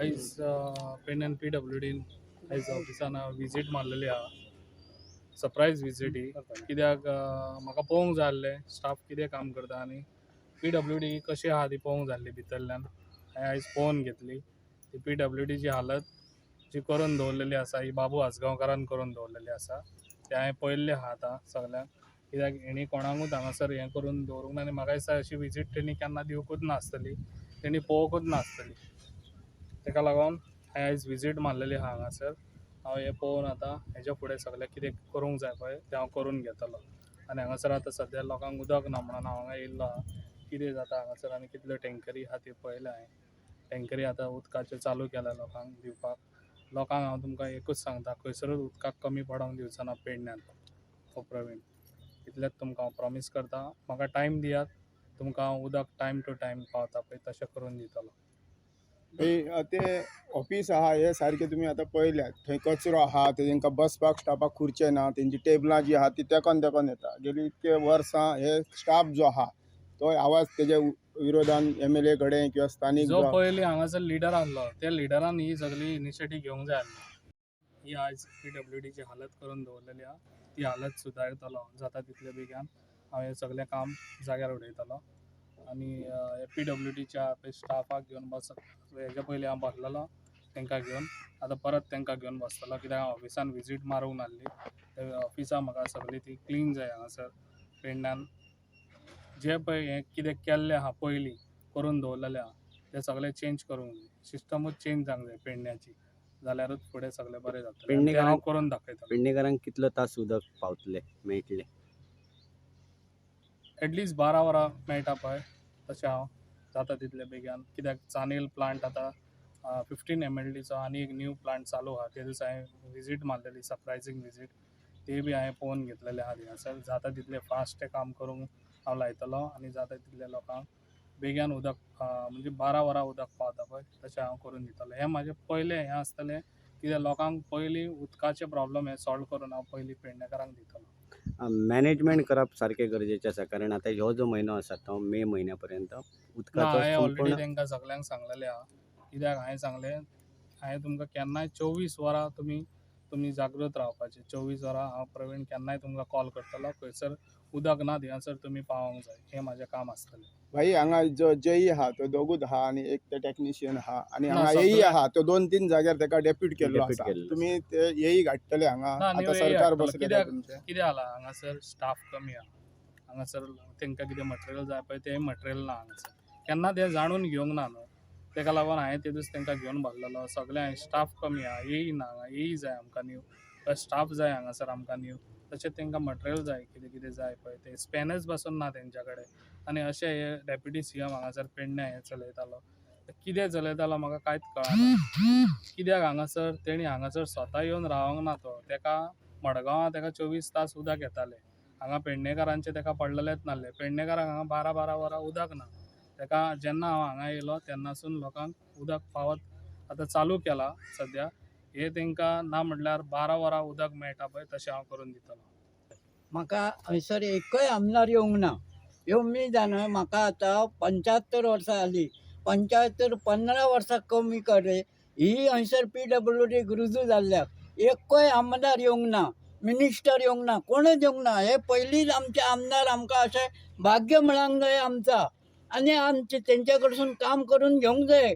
आयज पेडण्यान PWDन आयज ऑफिसान विजीट मारलेली आहा. सरप्राईज विजीट ही कित्याक म्हाका पळोवंक जाय आसलें स्टाफ कितें काम करता आनी PWD कशी आहा ती पळोवंक जाय आसली भितरल्यान. हांवें आयज पळोवन घेतली ती PWD ची हालत जी करून दवरलेली आसा ही बाबू आसगांवकारान करून दवरलेली आसा. ते हांवें पळयल्ले आहा आतां सगळ्यांक, कित्याक हेणी कोणाकूच हांगासर हें करून दवरूंक ना आनी म्हाका दिसता अशी विजीट तेणी केन्ना दिवंकूच नासतली, तेणी पळोवंकूच नासतली. तेका लागून हांवें आयज विजीट मारलेली आहा हांगासर. हांव हें पळोवन आतां हेच्या फुडें सगळें कितें करूंक जाय पळय तें हांव करून घेतलो. आनी हांगासर आतां सद्या लोकांक उदक ना म्हणून हांव हांगा येयल्लो आहा. कितें जाता हांगासर आनी कितल्यो टँकरी आहा त्यो पळयल्या हांवें. टँकरी आतां उदकाच्यो चालू केल्या लोकांक दिवपाक. लोकांक हांव तुमकां एकूच सांगता, खंयसरूच उदकाक कमी पडोंक दिवचो ना पेडण्यान. हो प्रवीण, इतलेंच तुमकां हांव प्रॉमीस करता. म्हाका टायम दियात, तुमकां हांव उदक टायम टू टायम पावता पळय तशें करून दितलो. ते ऑफिस आहा हे सारखे तुम्ही आता पळयल्यात. थंय कचरो आहा, तेंकां बसपाक स्टाफाक खुर्चे ना, तेंची टेबलां जी आहा ती तेकोन येता. गेली इतके वर्सां हे स्टाफ जो आहा तो आवाज तेच्या विरोधान MLA कडेन किंवा स्थानीक जो पयलीं हांगासर लिडर आसलो त्या लिडरान ही सगळी इनिशिएटीव घेवंक जाय आसली. ही आयज PWD ची हालत करून दवरलेली आहा. ती हालत सुदारतलो जाता तितले बेगीन. हांव हें सगळें काम जाग्यार उडयतलो आनी PWD च्या स्टाफाक घेवन हेच्या पयलीं हांव बसलेलो तांकां घेवन. आतां परत तांकां घेवन बसतलो कित्याक हांव ऑफिसान विजीट मारूंक नासली. ते ऑफिसान म्हाका सगळी ती क्लीन जाय हांगासर पेडण्यान. जे पळय हें कितें केल्लें आहा पयलीं करून दवरलेलें आहा तें सगळें चेंज करूंक जाय. सिस्टमूच चेंज जावंक जाय पेडण्याची, जाल्यारूच फुडें सगळें बरें जातलें. हांव करून दाखयतलो. पेडणेकारांक कितलो तास उदक पावतले मेळटले? एटलिस्ट 12 वरां मेळटा पळय तशें हांव जाता तितले बेगीन. कित्याक चानेल प्लांट आतां 15 MLDचो आनी एक न्यू प्लांट चालू आहा. ते दीस हांवें विजीट मारलेली, सरप्रायझींग विजीट. ती बी हांवें पळोवन घेतलेले आहा थिंगासर. जाता तितलें फास्ट तें काम करूंक हांव लायतलो आनी जाता तितले लोकांक बेगीन उदक म्हणजे 12 वरां उदक पावता पळय तशें हांव करून दितलो. हें म्हाजें पयलें हें आसतलें कित्याक लोकांक पयलीं उदकाचे प्रॉब्लम हे सॉल्व करून हांव पयलीं पेडणेकारांक दितलो. मॅनेजमेंट करप सारकें गरजेचें आसा, कारण आतां ह्यो जो म्हयनो आसा तो मे म्हयन्या पर्यंत उदकाचो हांवें ऑलरेडी संपूर्ण तांकां सगळ्यांक सांगलेलें आहा. कित्याक हांवें सांगलें हांवें तुमकां केन्नाय 24 वरां तुमी जागृत रावपाचें. 24 वरां हांव प्रवीण केन्नाय तुमकां कॉल करतलो. खंयसर उदक ना थिंगासर तुमी पावोंक जाय, हें म्हाजें काम आसतलें. भाई हांगा जो JE आहा तो दोगूच आहा आनी एक ते टेक्निशियन आहा आनी ना, हांगा सगळे- AE आहा तो 2-3 जाग्यार तेका डेप्यूट केल्लो Depute आसा. केल्लो तुम्ही ते AE घाडटले हांगा. ना, आता न्यू सरकार हाडटलो. बसले कित्याक तुमचे कितें जाला हांगासर स्टाफ कमी आहा. हांगासर तांकां कितें मटेरियल जाय पळय तें मटेरियल ना हांगासर. केन्ना तें जाणून घेवंक ना न्हू. तेका लागून हांवें ते दीस तांकां घेवन भरलेलो. सगळे हांवें स्टाफ कमी आहा. AE ना हांगा. AE जाय आमकां न्यू, स्टाफ जाय हांगासर आमकां न्यू. तशें तांकां मटेरियल जाय कितें कितें जाय पळय ते स्पॅनर्स पासून ना तेंच्या कडेन. आनी अशें हे डेप्युटी CM हांगासर पेडण्यां हें चलयतालो. कितें चलयतालो म्हाका कांयच कळना. कित्याक हांगासर तेणी हांगासर स्वता येवन रावंक ना तो. तेका मडगांवां तेका 24 तास उदक येतालें. हांगा पेडणेकारांचे तेका पडलेलेच नासले. पेडणेकारांक हांगा 12-12 वरां उदक ना. तेका जेन्ना हांव हांगा येयलो तेन्नासून लोकांक उदक पावत आतां चालू केलां सद्या. हे तांकां ना म्हटल्यार 12 वरां उदक मेळटा पळय तशें हांव करून दितलो. म्हाका हयसर एकय आमदार येवंक ना. मी जाणं म्हाका आतां 75 वर्सां जालीं. 75 15 वर्सां कमी करे ही हयसर PWD रुजू जाल्ल्याक एकय आमदार येवंक ना, मिनिस्टर येवंक ना, कोणच येवंक ना. हे पयलींच आमचे आमदार आमकां अशें भाग्य मेळोंक जाय आमचा आनी आमचे तेंच्या कडसून काम करून घेवंक जाय.